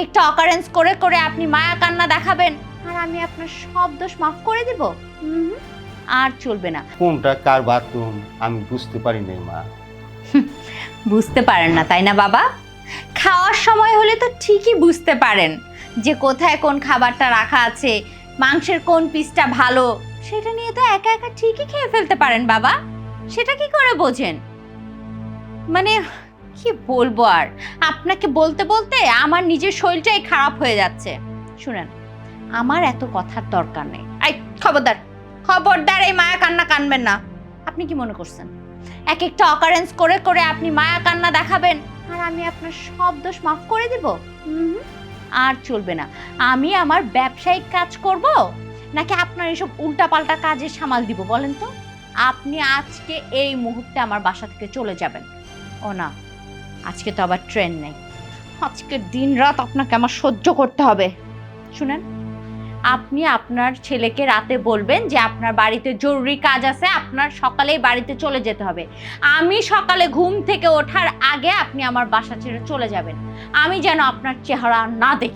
একটা অকারেন্স করে করে আপনি মায়া কান্না দেখাবেন আর আমি আপনার সব দোষ মাফ করে দিব? আর চলবে না। কোনটা কার বাথরুম আমি বুঝতে পারি নাই মা। বুঝতে পারেন না তাই না বাবা? খাওয়ার সময় হলে তো ঠিকই বুঝতে পারেন যে কোথায় কোন খাবারটা রাখা আছে, মাংসের কোন পিসটা ভালো, সেটা নিয়ে তো একা একা ঠিকই খেয়ে ফেলতে পারেন বাবা। সেটা কি করে বোঝেন? মানে কি বলবো আর, আপনাকে বলতে বলতে আমার নিজের শরীরটাই খারাপ হয়ে যাচ্ছে। শুনেন, আমার এত কথার দরকার নেই। এই খবরদার, খবরদার এই মায়া কান্না কানবেন না। আপনি কি মনে করছেন একটা অকারেন্স করে করে আপনি মায়া কান্না দেখাবেন আর আমি আপনার সব দোষ মাফ করে দিব? আর চলবে না। আমি আমার ব্যবসায়িক কাজ করব নাকি আপনার এসব উল্টাপাল্টা কাজে সামাল দিব বলেন তো? আপনি আজকে এই মুহূর্তে আমার বাসা থেকে চলে যাবেন। ও না, আজকে তো আবার ট্রেন নেই। আজকে দিন রাত আপনাকে আমার সহ্য করতে হবে। শুনেন, আপনি আপনার ছেলেকে রাতে বলবেন যে আপনার বাড়িতে জরুরি কাজ আছে, আপনার সকালেই বাড়িতে চলে যেতে হবে। আমি সকালে ঘুম থেকে ওঠার আগে আপনি আমার বাসা ছেড়ে চলে যাবেন। আমি যেন আপনার চেহারা না দেখি।